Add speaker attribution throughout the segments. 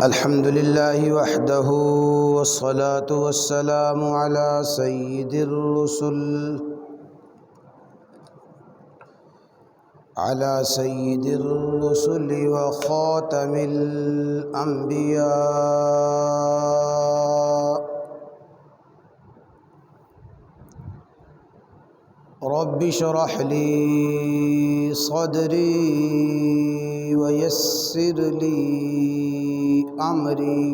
Speaker 1: الحمد لله وحده والصلاة والسلام على سيد الرسل وخاتم الأنبياء. رب اشرح لي صدري ويسر لي أمري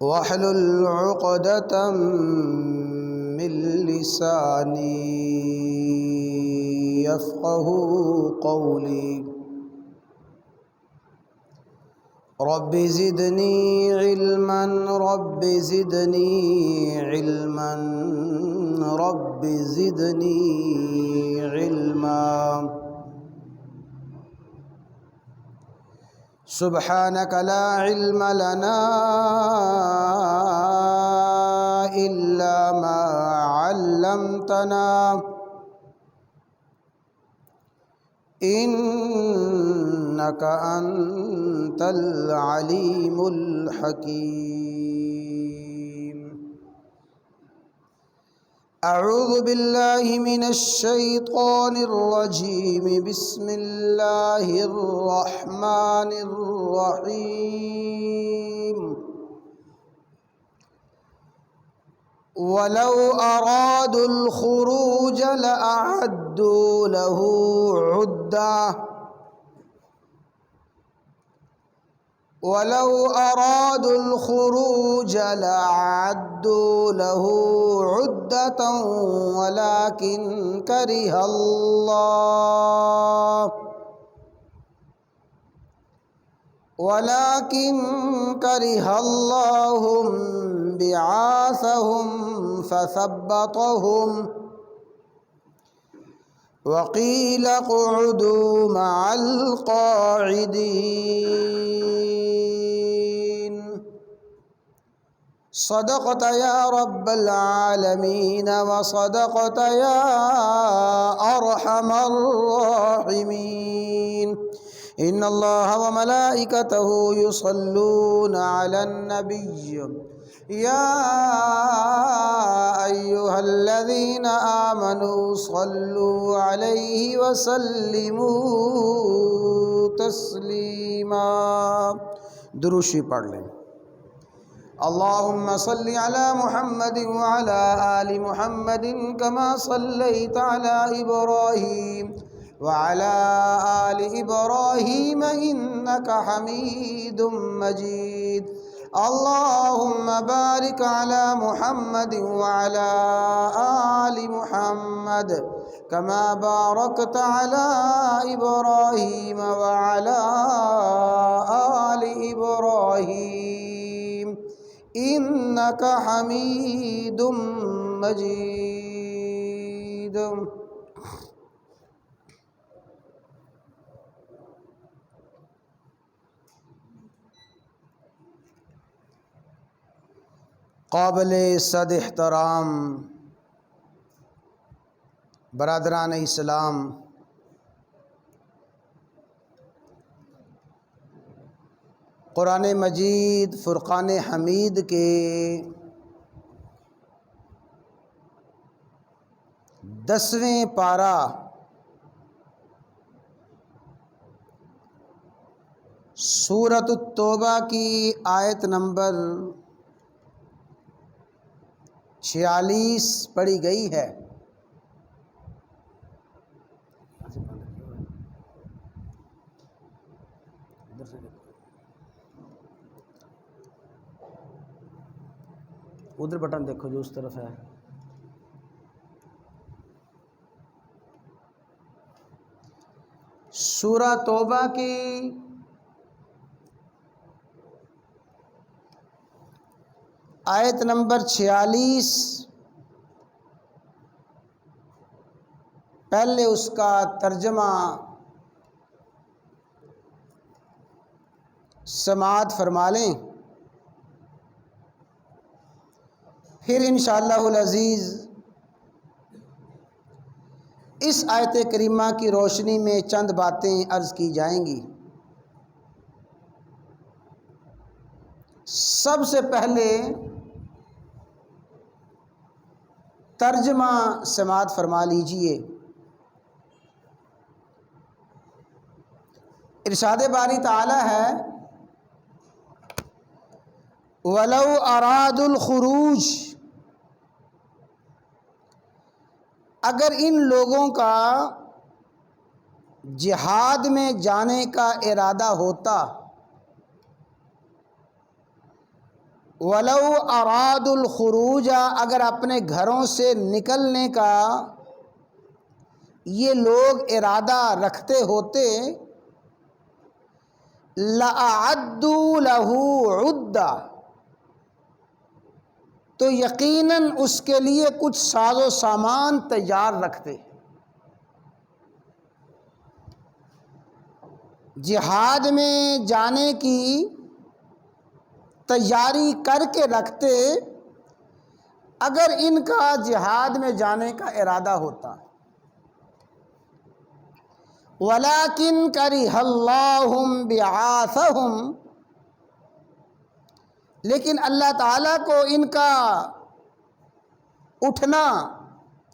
Speaker 1: واحلل عقدة من لساني يفقه قولي. رب زدني علما رب زدني علما رب زدني علما. سبحانك لا علم لنا إلا ما علمتنا إنك أنت العليم الحكيم. أعوذ بالله من الشيطان الرجيم. بسم الله الرحمن الرحيم. ولو أرادوا الخروج لأعدوا له عدة ولو أرادوا الخروج لأعدوا له عدة ولكن كره الله بعاثهم فثبطهم وقيل اقعدوا مع القاعدين. صدقت يا رب العالمين وصدقت يا أرحم الراحمين. إن الله وملائكته يصلون على النبي يا أيها الذين آمنوا صلوا عليه وسلموا تسليما. دروشی پڑھ لیں. اللهم صل على محمد وعلى آل محمد كما صليت على إبراهيم وعلى آل إبراهيم إنك حميد مجيد. اللهم بارك على محمد وعلى آل محمد كما باركت على إبراهيم وعلى آل إبراهيم إنك حميد مجيد. قابل صد احترام برادران اسلام، قرآن مجید فرقان حمید کے 10ویں پارہ سورۃ التوبہ کی آیت نمبر 46 پڑھی گئی ہے. ادھر بٹن دیکھو جو اس طرف ہے. سورہ توبہ کی آیت نمبر 46. پہلے اس کا ترجمہ سماعت فرما لیں، پھر انشاءاللہ العزیز اس آیت کریمہ کی روشنی میں چند باتیں عرض کی جائیں گی. سب سے پہلے ترجمہ سماعت فرما لیجئے۔ ارشاد باری تعالی ہے وَلَوْ أَرَادُوا الْخُرُوجَ، اگر ان لوگوں کا جہاد میں جانے کا ارادہ ہوتا، وَلَوْ أَرَادُوا الْخُرُوجَ، اگر اپنے گھروں سے نکلنے کا یہ لوگ ارادہ رکھتے ہوتے، لَأَعَدُّوا لَهُ عُدَّةً، تو یقیناً اس کے لیے کچھ ساز و سامان تیار رکھتے۔ جہاد میں جانے کی تیاری کر کے رکھتے اگر ان کا جہاد میں جانے کا ارادہ ہوتا۔ وَلَٰكِن كَرِهَ اللَّهُ بِعَاثَهُمْ، لیکن اللہ تعالیٰ کو ان کا اٹھنا،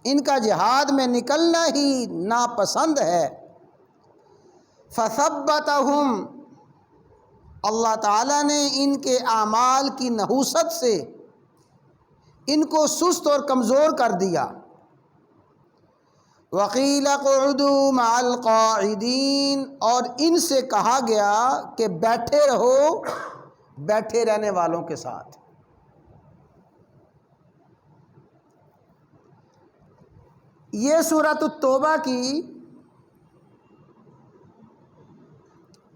Speaker 1: ان کا جہاد میں نکلنا ہی ناپسند ہے۔ فَثَبَّتَهُمْ، اللہ تعالیٰ نے ان کے اعمال کی نحوست سے ان کو سست اور کمزور کر دیا۔ وَقِيلَ اقْعُدُوا مَعَ الْقَاعِدِينَ، اور ان سے کہا گیا کہ بیٹھے رہو بیٹھے رہنے والوں کے ساتھ۔ یہ سورۃ التوبہ کی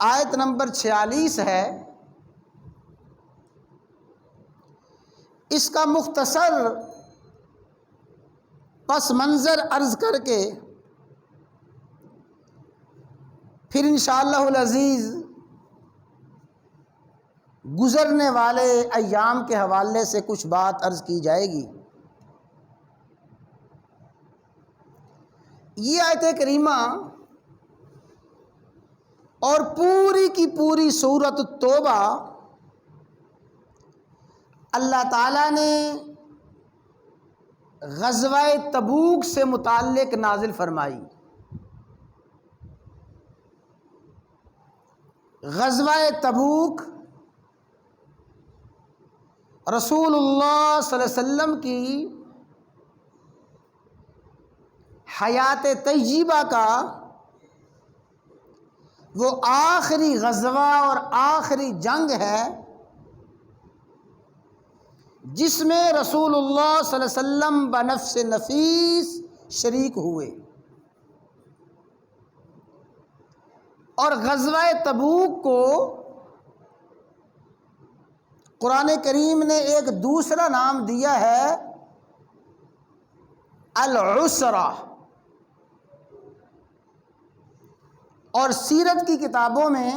Speaker 1: آیت نمبر 46 ہے۔ اس کا مختصر پس منظر عرض کر کے پھر انشاءاللہ العزیز گزرنے والے ایام کے حوالے سے کچھ بات عرض کی جائے گی۔ یہ آیت کریمہ اور پوری کی پوری سورۃ التوبہ اللہ تعالیٰ نے غزوہ تبوک سے متعلق نازل فرمائی۔ غزوہ تبوک رسول اللہ صلی اللہ علیہ وسلم کی حیات طیبہ کا وہ آخری غزوہ اور آخری جنگ ہے جس میں رسول اللہ صلی اللہ علیہ وسلم بنفس نفیس شریک ہوئے۔ اور غزوہ تبوک کو قرآن کریم نے ایک دوسرا نام دیا ہے العسرہ، اور سیرت کی کتابوں میں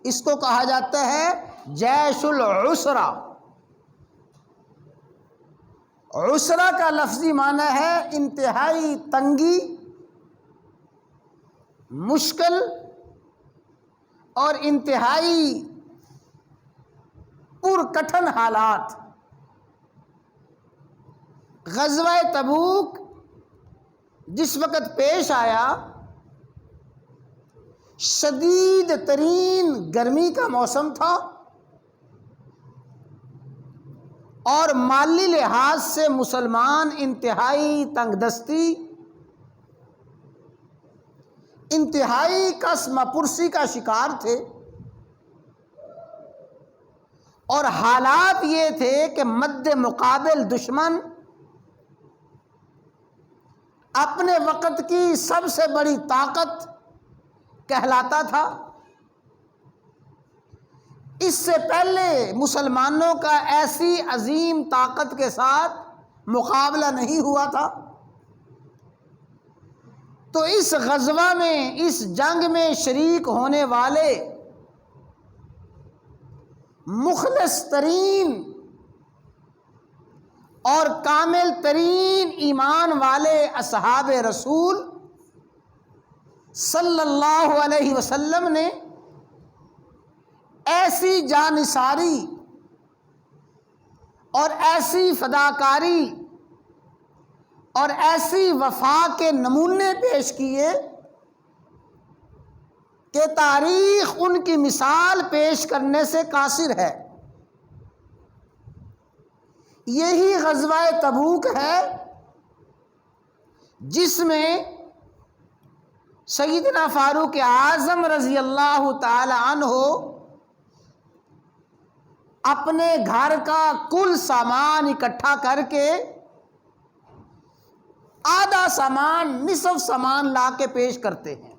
Speaker 1: اس کو کہا جاتا ہے جیش العسرہ۔ عسرہ کا لفظی معنی ہے انتہائی تنگی، مشکل اور انتہائی پرکٹھن حالات۔ غزوہ تبوک جس وقت پیش آیا شدید ترین گرمی کا موسم تھا اور مالی لحاظ سے مسلمان انتہائی تنگ دستی، انتہائی کسمہ پرسی کا شکار تھے، اور حالات یہ تھے کہ مد مقابل دشمن اپنے وقت کی سب سے بڑی طاقت کہلاتا تھا۔ اس سے پہلے مسلمانوں کا ایسی عظیم طاقت کے ساتھ مقابلہ نہیں ہوا تھا۔ تو اس غزوہ میں، اس جنگ میں شریک ہونے والے مخلص ترین اور کامل ترین ایمان والے اصحاب رسول صلی اللہ علیہ وسلم نے ایسی جانثاری اور ایسی فداکاری اور ایسی وفا کے نمونے پیش کیے کہ تاریخ ان کی مثال پیش کرنے سے قاصر ہے۔ یہی غزوہ تبوک ہے جس میں سیدنا فاروق اعظم رضی اللہ تعالی عنہ اپنے گھر کا کل سامان اکٹھا کر کے آدھا سامان، نصف سامان لا کے پیش کرتے ہیں۔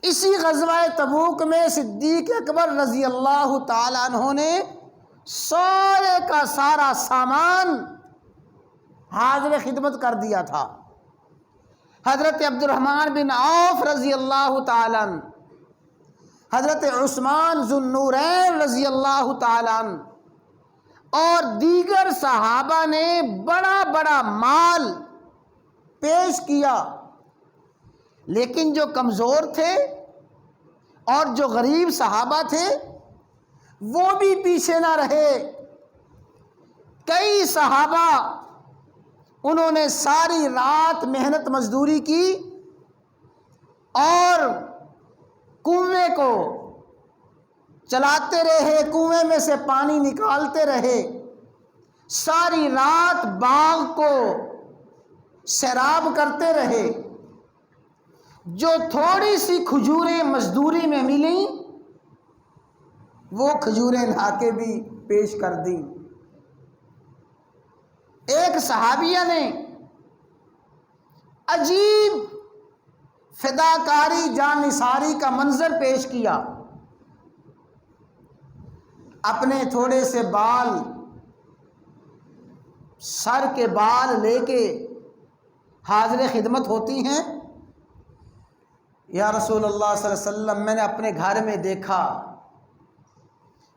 Speaker 1: اسی غزوہ تبوک میں صدیق اکبر رضی اللہ تعالی عنہ نے سارے کا سارا سامان حاضر خدمت کر دیا تھا۔ حضرت عبد الرحمن بن عوف رضی اللہ تعالی عنہ، حضرت عثمان ذو النورین رضی اللہ تعالی عنہ اور دیگر صحابہ نے بڑا بڑا مال پیش کیا، لیکن جو کمزور تھے اور جو غریب صحابہ تھے وہ بھی پیچھے نہ رہے۔ کئی صحابہ انہوں نے ساری رات محنت مزدوری کی اور کنویں کو چلاتے رہے، کنویں میں سے پانی نکالتے رہے، ساری رات باغ کو سیراب کرتے رہے۔ جو تھوڑی سی کھجوریں مزدوری میں ملیں وہ کھجوریں لا کے بھی پیش کر دیں۔ ایک صحابیہ نے عجیب فداکاری جانثاری کا منظر پیش کیا۔ اپنے تھوڑے سے بال، سر کے بال لے کے حاضر خدمت ہوتی ہیں۔ یا رسول اللہ صلی اللہ علیہ وسلم، میں نے اپنے گھر میں دیکھا،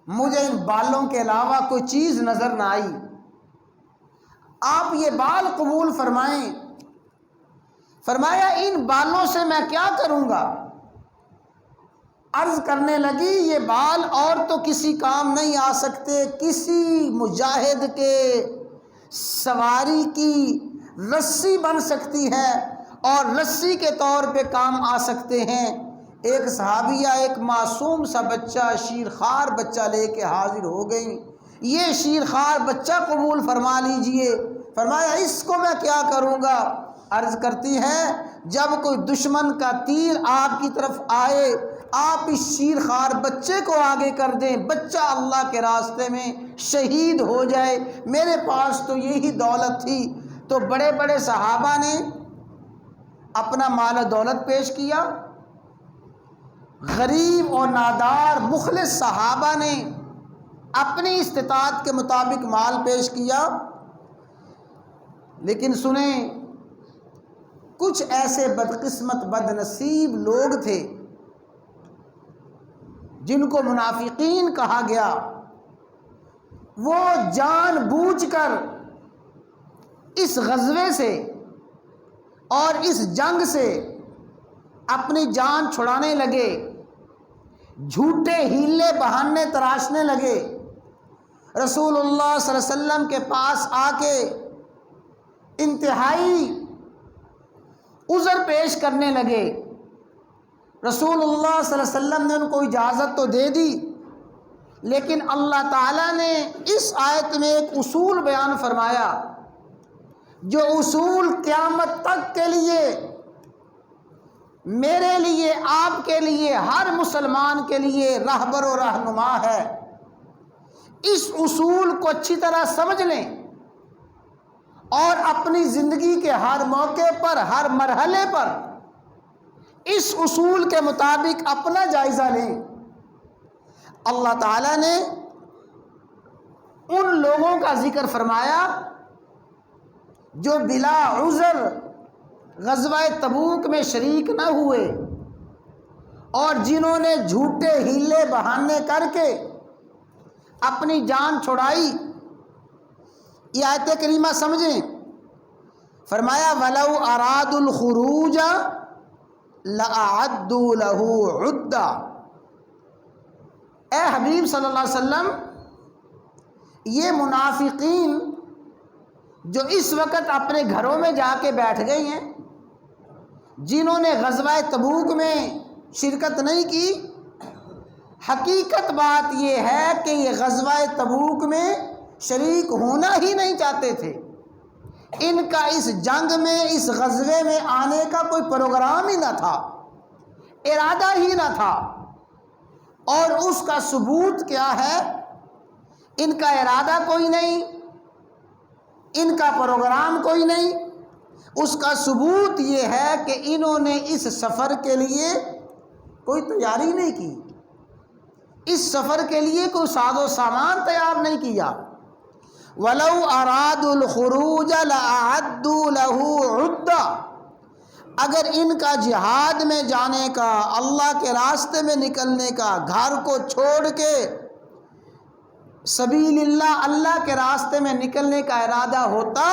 Speaker 1: مجھے ان بالوں کے علاوہ کوئی چیز نظر نہ آئی، آپ یہ بال قبول فرمائیں۔ فرمایا ان بالوں سے میں کیا کروں گا؟ عرض کرنے لگی یہ بال اور تو کسی کام نہیں آ سکتے، کسی مجاہد کے سواری کی رسی بن سکتی ہے اور رسی کے طور پہ کام آ سکتے ہیں۔ ایک صحابیہ ایک معصوم سا بچہ، شیرخوار بچہ لے کے حاضر ہو گئی، یہ شیرخوار بچہ قبول فرما لیجئے۔ فرمایا اس کو میں کیا کروں گا؟ عرض کرتی ہے جب کوئی دشمن کا تیر آپ کی طرف آئے آپ اس شیرخوار بچے کو آگے کر دیں، بچہ اللہ کے راستے میں شہید ہو جائے، میرے پاس تو یہی دولت تھی۔ تو بڑے بڑے صحابہ نے اپنا مال و دولت پیش کیا، غریب اور نادار مخلص صحابہ نے اپنی استطاعت کے مطابق مال پیش کیا۔ لیکن سنیں، کچھ ایسے بدقسمت بد نصیب لوگ تھے جن کو منافقین کہا گیا، وہ جان بوجھ کر اس غزوے سے اور اس جنگ سے اپنی جان چھڑانے لگے، جھوٹے ہیلے بہانے تراشنے لگے، رسول اللہ صلی اللہ علیہ وسلم کے پاس آ کے انتہائی عذر پیش کرنے لگے۔ رسول اللہ صلی اللہ علیہ وسلم نے ان کو اجازت تو دے دی، لیکن اللہ تعالیٰ نے اس آیت میں ایک اصول بیان فرمایا، جو اصول قیامت تک کے لیے، میرے لیے، آپ کے لیے، ہر مسلمان کے لیے رہبر و رہنما ہے۔ اس اصول کو اچھی طرح سمجھ لیں اور اپنی زندگی کے ہر موقع پر، ہر مرحلے پر اس اصول کے مطابق اپنا جائزہ لیں۔ اللہ تعالیٰ نے ان لوگوں کا ذکر فرمایا جو بلا عذر غزوہ تبوک میں شریک نہ ہوئے اور جنہوں نے جھوٹے ہیلے بہانے کر کے اپنی جان چھڑائی۔ یہ آیت کریمہ سمجھیں، فرمایا وَلَوْ أَرَادُوا الْخُرُوجَ لَأَعَدُّوا لَهُ عُدَّةً، اے حبیب صلی اللہ علیہ وسلم، یہ منافقین جو اس وقت اپنے گھروں میں جا کے بیٹھ گئے ہیں، جنہوں نے غزوہ تبوک میں شرکت نہیں کی، حقیقت بات یہ ہے کہ یہ غزوہ تبوک میں شریک ہونا ہی نہیں چاہتے تھے۔ ان کا اس جنگ میں، اس غزوے میں آنے کا کوئی پروگرام ہی نہ تھا، ارادہ ہی نہ تھا۔ اور اس کا ثبوت کیا ہے؟ ان کا ارادہ کوئی نہیں، ان کا پروگرام کوئی نہیں۔ اس کا ثبوت یہ ہے کہ انہوں نے اس سفر کے لیے کوئی تیاری نہیں کی، اس سفر کے لیے کوئی ساز و سامان تیار نہیں کیا۔ وَلَوْ أَرَادُوا الْخُرُوجَ لَأَعَدُّوا لَهُ عُدَّةً، اگر ان کا جہاد میں جانے کا، اللہ کے راستے میں نکلنے کا، گھر کو چھوڑ کے سبیل اللہ، اللہ کے راستے میں نکلنے کا ارادہ ہوتا،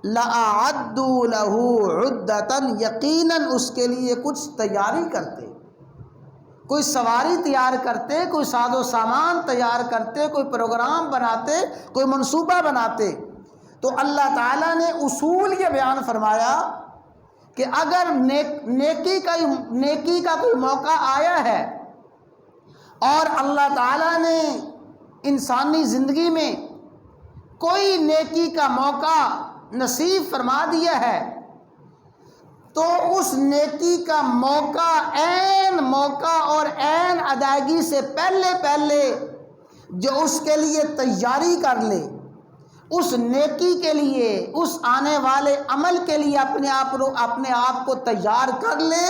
Speaker 1: لَأَعَدُّوا لَهُ عُدَّةً، یقیناً اس کے لیے کچھ تیاری کرتے، کوئی سواری تیار کرتے، کوئی ساز و سامان تیار کرتے، کوئی پروگرام بناتے، کوئی منصوبہ بناتے۔ تو اللہ تعالیٰ نے اصول یہ بیان فرمایا کہ اگر نیکی کا کوئی موقع آیا ہے اور اللہ تعالیٰ نے انسانی زندگی میں کوئی نیکی کا موقع نصیب فرما دیا ہے، تو اس نیکی کا موقع، عین موقع اور عین ادائیگی سے پہلے جو اس کے لیے تیاری کر لے، اس نیکی کے لیے، اس آنے والے عمل کے لیے اپنے آپ کو تیار کر لے،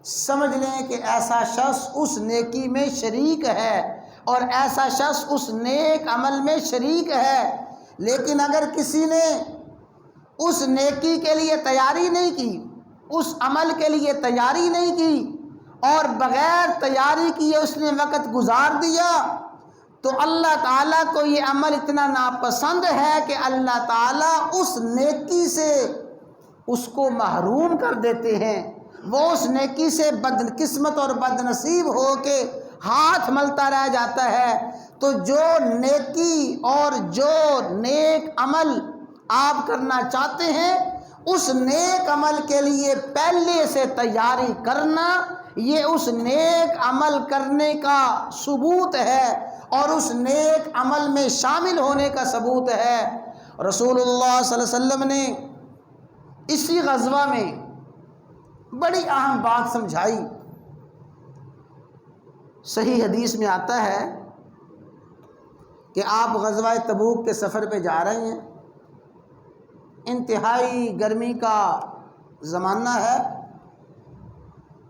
Speaker 1: سمجھ لیں کہ ایسا شخص اس نیکی میں شریک ہے اور ایسا شخص اس نیک عمل میں شریک ہے۔ لیکن اگر کسی نے اس نیکی کے لیے تیاری نہیں کی، اس عمل کے لیے تیاری نہیں کی اور بغیر تیاری کیے اس نے وقت گزار دیا، تو اللہ تعالیٰ کو یہ عمل اتنا ناپسند ہے کہ اللہ تعالیٰ اس نیکی سے اس کو محروم کر دیتے ہیں۔ وہ اس نیکی سے بدقسمت اور بد نصیب ہو کے ہاتھ ملتا رہ جاتا ہے۔ تو جو نیکی اور جو نیک عمل آپ کرنا چاہتے ہیں، اس نیک عمل کے لیے پہلے سے تیاری کرنا، یہ اس نیک عمل کرنے کا ثبوت ہے اور اس نیک عمل میں شامل ہونے کا ثبوت ہے۔ رسول اللہ صلی اللہ علیہ وسلم نے اسی غزوہ میں بڑی اہم بات سمجھائی۔ صحیح حدیث میں آتا ہے کہ آپ غزوہ تبوک کے سفر پہ جا رہے ہیں، انتہائی گرمی کا زمانہ ہے،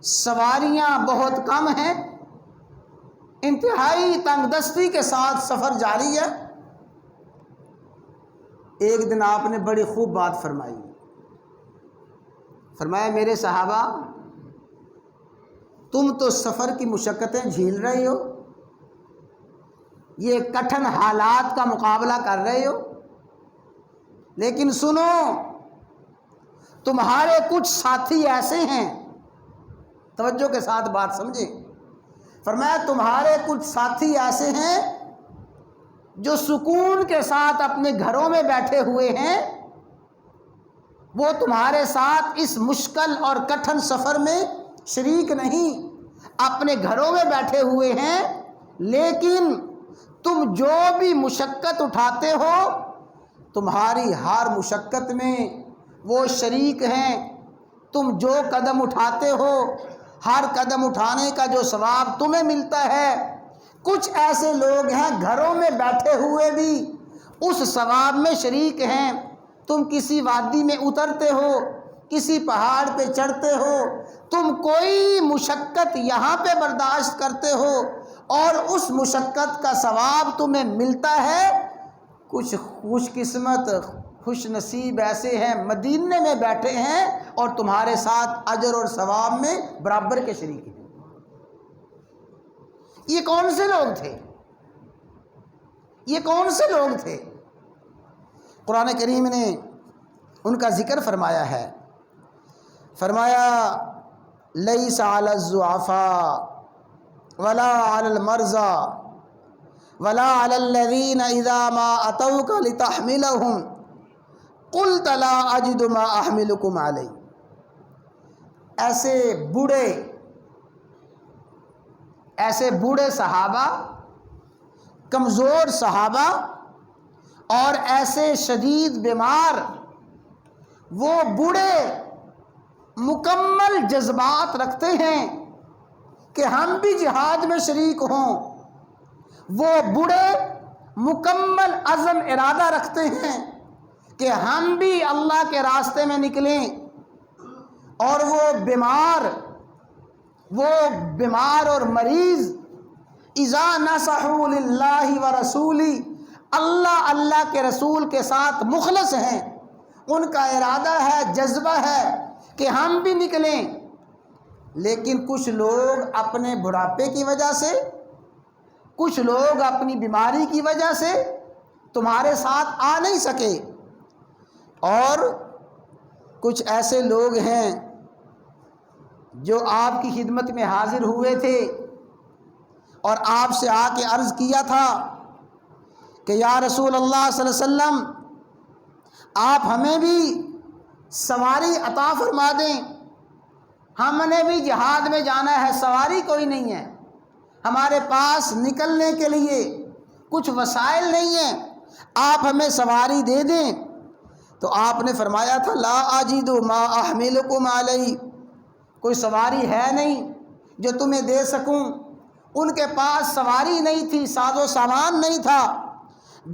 Speaker 1: سواریاں بہت کم ہیں، انتہائی تنگ دستی کے ساتھ سفر جاری ہے۔ ایک دن آپ نے بڑی خوب بات فرمائی، فرمایا میرے صحابہ، تم تو سفر کی مشقتیں جھیل رہے ہو، یہ کٹھن حالات کا مقابلہ کر رہے ہو، لیکن سنو، تمہارے کچھ ساتھی ایسے ہیں، توجہ کے ساتھ بات سمجھیں، فرمایا تمہارے کچھ ساتھی ایسے ہیں جو سکون کے ساتھ اپنے گھروں میں بیٹھے ہوئے ہیں، وہ تمہارے ساتھ اس مشکل اور کٹھن سفر میں شریک نہیں، اپنے گھروں میں بیٹھے ہوئے ہیں، لیکن تم جو بھی مشقت اٹھاتے ہو، تمہاری ہر مشقت میں وہ شریک ہیں۔ تم جو قدم اٹھاتے ہو، ہر قدم اٹھانے کا جو ثواب تمہیں ملتا ہے، کچھ ایسے لوگ ہیں گھروں میں بیٹھے ہوئے بھی اس ثواب میں شریک ہیں۔ تم کسی وادی میں اترتے ہو، کسی پہاڑ پہ چڑھتے ہو، تم کوئی مشقت یہاں پہ برداشت کرتے ہو اور اس مشقت کا ثواب تمہیں ملتا ہے۔ کچھ خوش قسمت، خوش نصیب ایسے ہیں مدینے میں بیٹھے ہیں اور تمہارے ساتھ اجر اور ثواب میں برابر کے شریک ہیں۔ یہ کون سے لوگ تھے؟ یہ کون سے لوگ تھے؟ قرآن کریم نے ان کا ذکر فرمایا ہے، فرمایا لیس علی الضعفاء ولا علی المرضى ولا علی الذین اذا ما اتوک لتحملهم قلت لا اجد ما احملکم علیہ. ایسے بوڑھے صحابہ، کمزور صحابہ اور ایسے شدید بیمار، وہ بوڑھے مکمل جذبات رکھتے ہیں کہ ہم بھی جہاد میں شریک ہوں. وہ بوڑھے مکمل عزم ارادہ رکھتے ہیں کہ ہم بھی اللہ کے راستے میں نکلیں. اور وہ بیمار اور مریض اذا نصحوا للہ ورسولہ، اللہ کے رسول کے ساتھ مخلص ہیں، ان کا ارادہ ہے، جذبہ ہے کہ ہم بھی نکلیں. لیکن کچھ لوگ اپنے بڑھاپے کی وجہ سے، کچھ لوگ اپنی بیماری کی وجہ سے تمہارے ساتھ آ نہیں سکے، اور کچھ ایسے لوگ ہیں جو آپ کی خدمت میں حاضر ہوئے تھے اور آپ سے آ کے عرض کیا تھا کہ یا رسول اللہ صلی اللہ علیہ وسلم، آپ ہمیں بھی سواری عطا فرما دیں، ہم نے بھی جہاد میں جانا ہے، سواری کوئی نہیں ہے، ہمارے پاس نکلنے کے لیے کچھ وسائل نہیں ہیں، آپ ہمیں سواری دے دیں. تو آپ نے فرمایا تھا لا اجد ما احملکم علیہ، کوئی سواری ہے نہیں جو تمہیں دے سکوں. ان کے پاس سواری نہیں تھی، ساز و سامان نہیں تھا.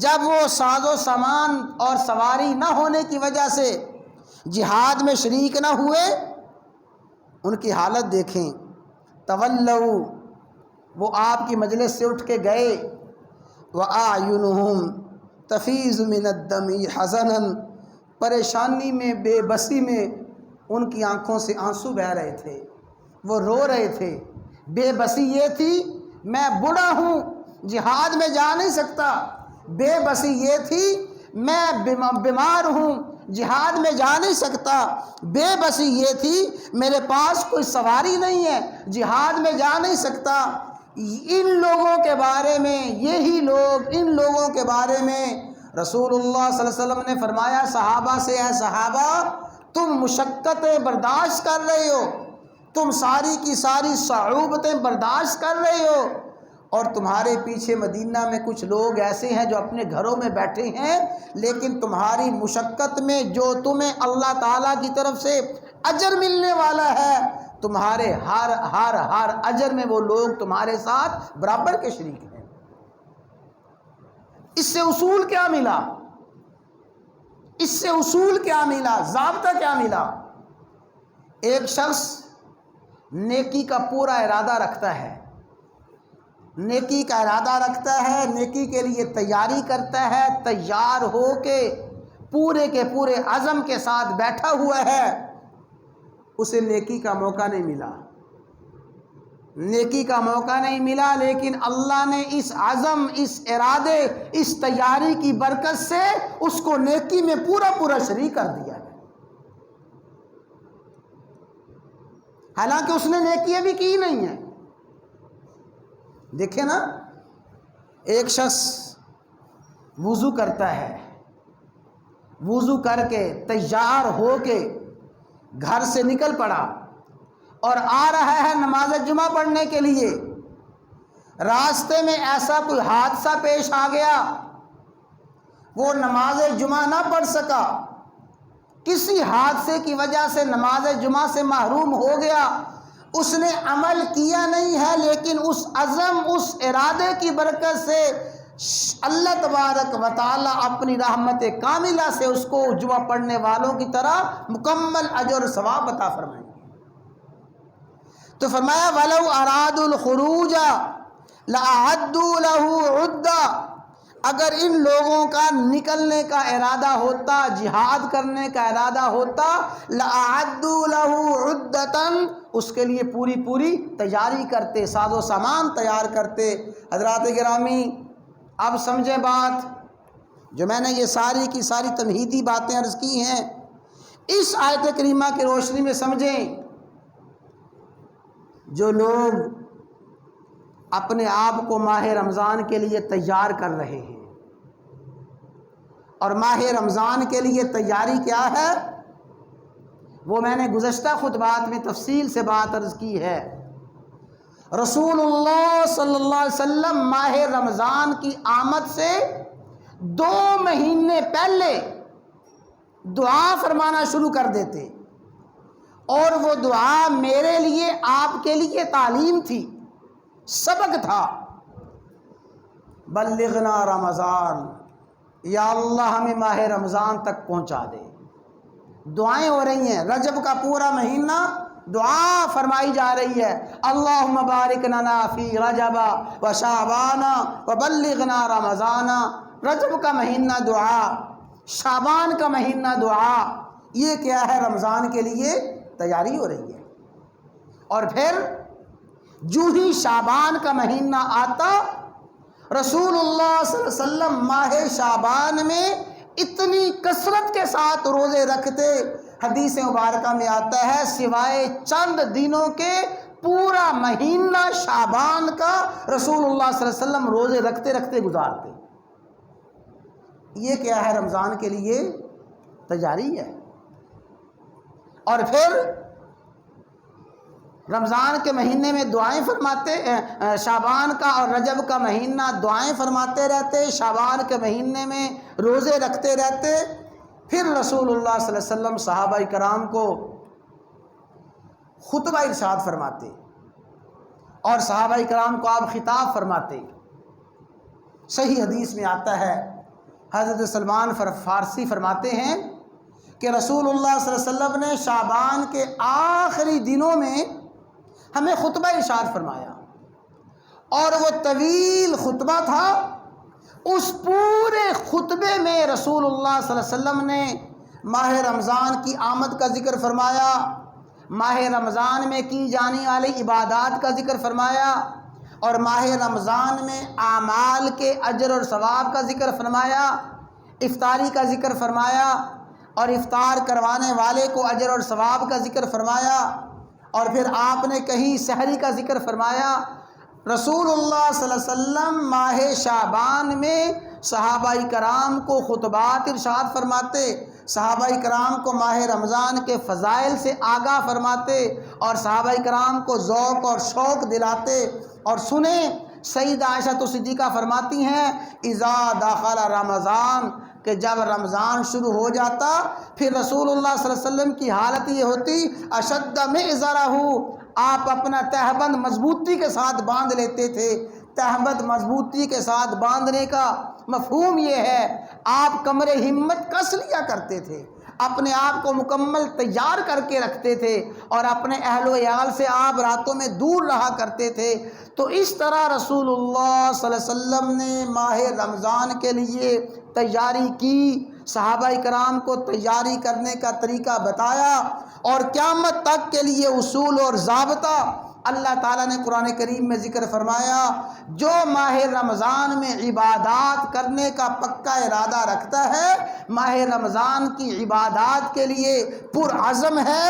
Speaker 1: جب وہ ساز و سامان اور سواری نہ ہونے کی وجہ سے جہاد میں شریک نہ ہوئے، ان کی حالت دیکھیں. تولوا، وہ آپ کی مجلس سے اٹھ کے گئے. وَأَعْيُنُهُمْ تَفِيضُ مِنَ الدَّمِ حَزَنًا، پریشانی میں، بے بسی میں ان کی آنکھوں سے آنسو بہہ رہے تھے، وہ رو رہے تھے. بے بسی یہ تھی میں بوڑھا ہوں، جہاد میں جا نہیں سکتا. بے بسی یہ تھی میں بیمار ہوں، جہاد میں جا نہیں سکتا. بے بسی یہ تھی میرے پاس کوئی سواری نہیں ہے، جہاد میں جا نہیں سکتا. ان لوگوں کے بارے میں، یہی لوگ، ان لوگوں کے بارے میں رسول اللہ صلی اللہ علیہ وسلم نے فرمایا صحابہ سے، اے صحابہ تم مشقتیں برداشت کر رہے ہو، تم ساری کی ساری صعوبتیں برداشت کر رہے ہو، اور تمہارے پیچھے مدینہ میں کچھ لوگ ایسے ہیں جو اپنے گھروں میں بیٹھے ہیں، لیکن تمہاری مشقت میں جو تمہیں اللہ تعالیٰ کی طرف سے اجر ملنے والا ہے، تمہارے ہر اجر میں وہ لوگ تمہارے ساتھ برابر کے شریک ہیں. اس سے اصول کیا ملا؟ اس سے اصول کیا ملا؟ ضابطہ کیا ملا؟ ایک شخص نیکی کا پورا ارادہ رکھتا ہے، نیکی کا ارادہ رکھتا ہے، نیکی کے لیے تیاری کرتا ہے، تیار ہو کے پورے کے پورے عزم کے ساتھ بیٹھا ہوا ہے، اسے نیکی کا موقع نہیں ملا، نیکی کا موقع نہیں ملا. لیکن اللہ نے اس عزم، اس ارادے، اس تیاری کی برکت سے اس کو نیکی میں پورا شریک کر دیا ہے. حالانکہ اس نے نیکی ابھی کی نہیں ہے. دیکھیں نا، ایک شخص وضو کرتا ہے، وضو کر کے تیار ہو کے گھر سے نکل پڑا اور آ رہا ہے نماز جمعہ پڑھنے کے لیے. راستے میں ایسا کوئی حادثہ پیش آ گیا، وہ نماز جمعہ نہ پڑھ سکا، کسی حادثے کی وجہ سے نماز جمعہ سے محروم ہو گیا. اس نے عمل کیا نہیں ہے، لیکن اس عزم، اس ارادے کی برکت سے اللہ تبارک و تعالی اپنی رحمت کاملہ سے اس کو جمعہ پڑھنے والوں کی طرح مکمل اجر و ثواب عطا فرمائیں گے. تو فرمایا وَلَوْ أَرَادُوا الْخُرُوجَ لَأَعَدُّوا لَهُ عُدَّةً، اگر ان لوگوں کا نکلنے کا ارادہ ہوتا، جہاد کرنے کا ارادہ ہوتا، لَأَعَدُّوا لَهُ عُدَّةً، اس کے لیے پوری تیاری کرتے، ساز و سامان تیار کرتے. حضرات گرامی، اب سمجھیں بات، جو میں نے یہ ساری کی ساری تمہیدی باتیں عرض کی ہیں، اس آیت کریمہ کی روشنی میں سمجھیں. جو لوگ اپنے آپ کو ماہ رمضان کے لیے تیار کر رہے ہیں، اور ماہ رمضان کے لیے تیاری کیا ہے وہ میں نے گزشتہ خطبات میں تفصیل سے بات عرض کی ہے۔ رسول اللہ صلی اللہ علیہ وسلم ماہ رمضان کی آمد سے 2 مہینے پہلے دعا فرمانا شروع کر دیتے، اور وہ دعا میرے لیے، آپ کے لیے تعلیم تھی، سبق تھا۔ بلغنا رمضان، یا اللہ ہمیں ماہ رمضان تک پہنچا دے۔ دعائیں ہو رہی ہیں، رجب کا پورا مہینہ دعا فرمائی جا رہی ہے، اللہم بارک لنا فی رجب و شعبان و بلغنا رمضان۔ رجب کا مہینہ دعا، شعبان کا مہینہ دعا، یہ کیا ہے؟ رمضان کے لیے تیاری ہو رہی ہے۔ اور پھر جو ہی شعبان کا مہینہ آتا، رسول اللہ صلی اللہ علیہ وسلم ماہ شعبان میں اتنی کثرت کے ساتھ روزے رکھتے، حدیث مبارکہ میں آتا ہے سوائے چند دنوں کے پورا مہینہ شعبان کا رسول اللہ صلی اللہ علیہ وسلم روزے رکھتے رکھتے گزارتے۔ یہ کیا ہے؟ رمضان کے لیے تیاری ہے۔ اور پھر رمضان کے مہینے میں دعائیں فرماتے، شعبان کا اور رجب کا مہینہ دعائیں فرماتے رہتے، شعبان کے مہینے میں روزے رکھتے رہتے۔ پھر رسول اللہ صلی اللہ علیہ وسلم صحابہ کرام کو خطبہ ارشاد فرماتے، اور صحابہ کرام کو آپ خطاب فرماتے۔ صحیح حدیث میں آتا ہے، حضرت سلمان فارسی فرماتے ہیں کہ رسول اللہ صلی اللہ علیہ وسلم نے شعبان کے آخری دنوں میں ہمیں خطبہ ارشاد فرمایا، اور وہ طویل خطبہ تھا۔ اس پورے خطبے میں رسول اللہ صلی اللہ علیہ وسلم نے ماہ رمضان کی آمد کا ذکر فرمایا، ماہ رمضان میں کی جانے والی عبادات کا ذکر فرمایا، اور ماہ رمضان میں اعمال کے اجر اور ثواب کا ذکر فرمایا، افطاری کا ذکر فرمایا، اور افطار کروانے والے کو اجر اور ثواب کا ذکر فرمایا، اور پھر آپ نے کہیں سحری کا ذکر فرمایا۔ رسول اللہ صلی اللہ علیہ وسلم ماہ شعبان میں صحابہ کرام کو خطبات ارشاد فرماتے، صحابہ کرام کو ماہ رمضان کے فضائل سے آگاہ فرماتے، اور صحابہ کرام کو ذوق اور شوق دلاتے۔ اور سنیں، سیدہ عائشہ صدیقہ فرماتی ہیں اذا دخل رمضان، کہ جب رمضان شروع ہو جاتا پھر رسول اللہ صلی اللہ علیہ وسلم کی حالت یہ ہوتی اشد مئزرہ، آپ اپنا تہبند مضبوطی کے ساتھ باندھ لیتے تھے۔ تہبند مضبوطی کے ساتھ باندھنے کا مفہوم یہ ہے آپ کمر ہمت کس لیا کرتے تھے، اپنے آپ کو مکمل تیار کر کے رکھتے تھے، اور اپنے اہل و عیال سے آپ راتوں میں دور رہا کرتے تھے۔ تو اس طرح رسول اللہ صلی اللہ علیہ وسلم نے ماہ رمضان کے لیے تیاری کی، صحابہ کرام کو تیاری کرنے کا طریقہ بتایا، اور قیامت تک کے لیے اصول اور ضابطہ اللہ تعالیٰ نے قرآن کریم میں ذکر فرمایا۔ جو ماہ رمضان میں عبادات کرنے کا پکا ارادہ رکھتا ہے، ماہ رمضان کی عبادات کے لیے پرعزم ہے،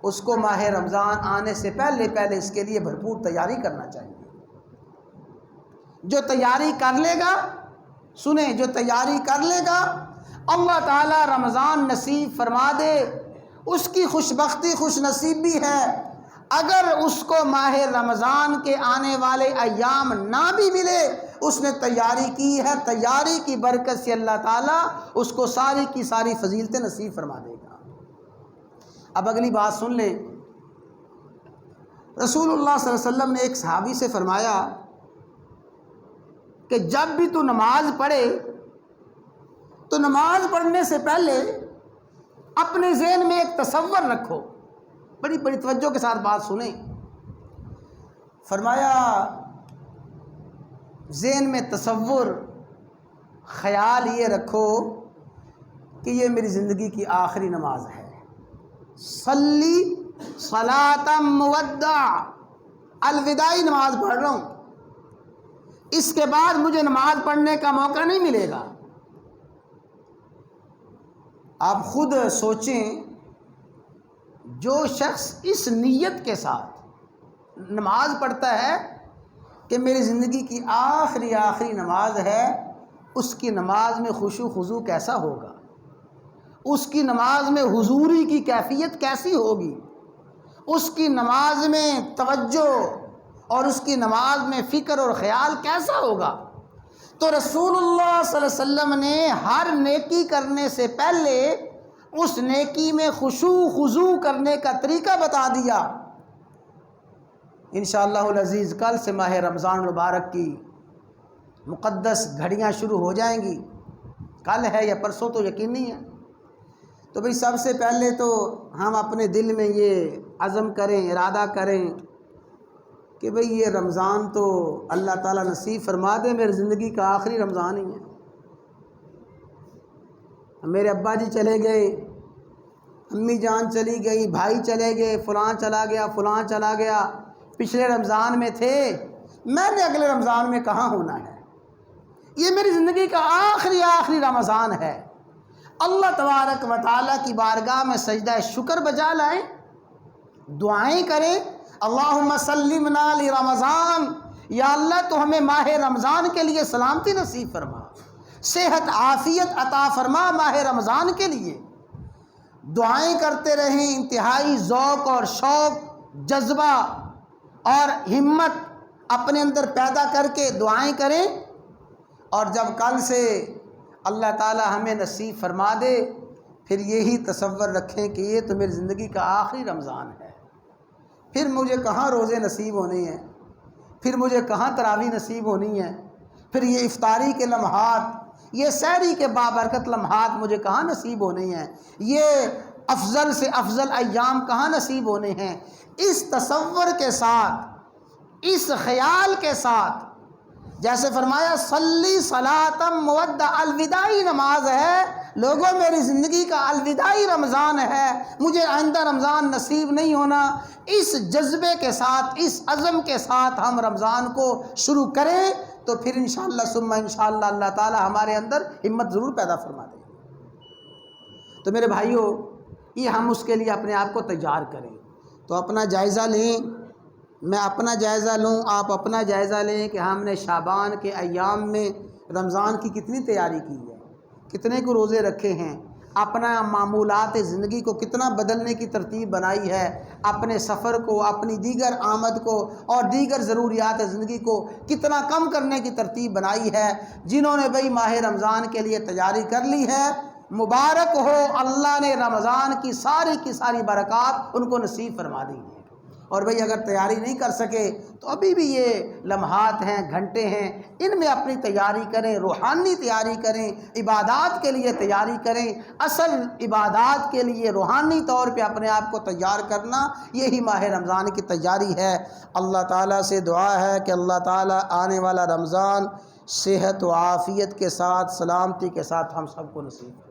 Speaker 1: اس کو ماہ رمضان آنے سے پہلے اس کے لیے بھرپور تیاری کرنا چاہیے۔ جو تیاری کر لے گا، سنیں، جو تیاری کر لے گا اللہ تعالیٰ رمضان نصیب فرما دے، اس کی خوش بختی خوش نصیبی ہے۔ اگر اس کو ماہ رمضان کے آنے والے ایام نہ بھی ملے، اس نے تیاری کی ہے، تیاری کی برکت سے اللہ تعالیٰ اس کو ساری کی ساری فضیلتیں نصیب فرما دے گا۔ اب اگلی بات سن لیں، رسول اللہ صلی اللہ علیہ وسلم نے ایک صحابی سے فرمایا کہ جب بھی تو نماز پڑھے تو نماز پڑھنے سے پہلے اپنے ذہن میں ایک تصور رکھو۔ بڑی بڑی توجہ کے ساتھ بات سنیں۔ فرمایا ذہن میں تصور، خیال یہ رکھو کہ یہ میری زندگی کی آخری نماز ہے۔ صلی صلاۃ مودع، الوداعی نماز پڑھ رہا ہوں، اس کے بعد مجھے نماز پڑھنے کا موقع نہیں ملے گا۔ آپ خود سوچیں، جو شخص اس نیت کے ساتھ نماز پڑھتا ہے کہ میری زندگی کی آخری نماز ہے، اس کی نماز میں خشوع خضوع کیسا ہوگا، اس کی نماز میں حضوری کی کیفیت کیسی ہوگی، اس کی نماز میں توجہ اور اس کی نماز میں فکر اور خیال کیسا ہوگا۔ تو رسول اللہ صلی اللہ علیہ وسلم نے ہر نیکی کرنے سے پہلے اس نیکی میں خشوع خضوع کرنے کا طریقہ بتا دیا۔ انشاءاللہ العزیز کل سے ماہ رمضان المبارک کی مقدس گھڑیاں شروع ہو جائیں گی، کل ہے یا پرسوں تو یقینی ہے۔ تو بھئی سب سے پہلے تو ہم اپنے دل میں یہ عزم کریں، ارادہ کریں کہ بھئی یہ رمضان تو اللہ تعالیٰ نصیب فرما دے، میری زندگی کا آخری رمضان ہی ہے۔ میرے ابا جی چلے گئے، امی جان چلی گئی، بھائی چلے گئے، فلاں چلا گیا، فلاں چلا گیا، پچھلے رمضان میں تھے، میں نے اگلے رمضان میں کہاں ہونا ہے، یہ میری زندگی کا آخری رمضان ہے۔ اللہ تبارک و تعالیٰ کی بارگاہ میں سجدہ شکر بجا لائیں، دعائیں کریں، اللہم سلمنا لرمضان، یا اللہ تو ہمیں ماہ رمضان کے لیے سلامتی نصیب فرما، صحت عافیت عطا فرما ماہ رمضان کے لیے۔ دعائیں کرتے رہیں، انتہائی ذوق اور شوق، جذبہ اور ہمت اپنے اندر پیدا کر کے دعائیں کریں، اور جب کل سے اللہ تعالی ہمیں نصیب فرما دے پھر یہی تصور رکھیں کہ یہ تو میری زندگی کا آخری رمضان ہے، پھر مجھے کہاں روزے نصیب ہونے ہیں، پھر مجھے کہاں تراویح نصیب ہونی ہے، پھر یہ افطاری کے لمحات، یہ سحری کے بابرکت لمحات مجھے کہاں نصیب ہونے ہیں، یہ افضل سے افضل ایام کہاں نصیب ہونے ہیں۔ اس تصور کے ساتھ، اس خیال کے ساتھ، جیسے فرمایا صلی صلاتم مودع، الوداعی نماز ہے، لوگوں میری زندگی کا الوداعی رمضان ہے، مجھے آئندہ رمضان نصیب نہیں ہونا، اس جذبے کے ساتھ، اس عزم کے ساتھ ہم رمضان کو شروع کریں تو پھر انشاءاللہ ثم انشاءاللہ اللہ تعالی ہمارے اندر ہمت ضرور پیدا فرما دیں گے۔ تو میرے بھائیوں، یہ ہم اس کے لیے اپنے آپ کو تیار کریں۔ تو اپنا جائزہ لیں، میں اپنا جائزہ لوں، آپ اپنا جائزہ لیں کہ ہم نے شعبان کے ایام میں رمضان کی کتنی تیاری کی ہے، کتنے کو روزے رکھے ہیں، اپنا معمولات زندگی کو کتنا بدلنے کی ترتیب بنائی ہے، اپنے سفر کو، اپنی دیگر آمد کو اور دیگر ضروریات زندگی کو کتنا کم کرنے کی ترتیب بنائی ہے۔ جنہوں نے بھئی ماہ رمضان کے لیے تیاری کر لی ہے، مبارک ہو، اللہ نے رمضان کی ساری برکات ان کو نصیب فرما دی ہیں۔ اور بھئی اگر تیاری نہیں کر سکے تو ابھی بھی یہ لمحات ہیں، گھنٹے ہیں، ان میں اپنی تیاری کریں، روحانی تیاری کریں، عبادات کے لیے تیاری کریں۔ اصل عبادات کے لیے روحانی طور پہ اپنے آپ کو تیار کرنا، یہی ماہ رمضان کی تیاری ہے۔ اللہ تعالیٰ سے دعا ہے کہ اللہ تعالیٰ آنے والا رمضان صحت و عافیت کے ساتھ، سلامتی کے ساتھ ہم سب کو نصیب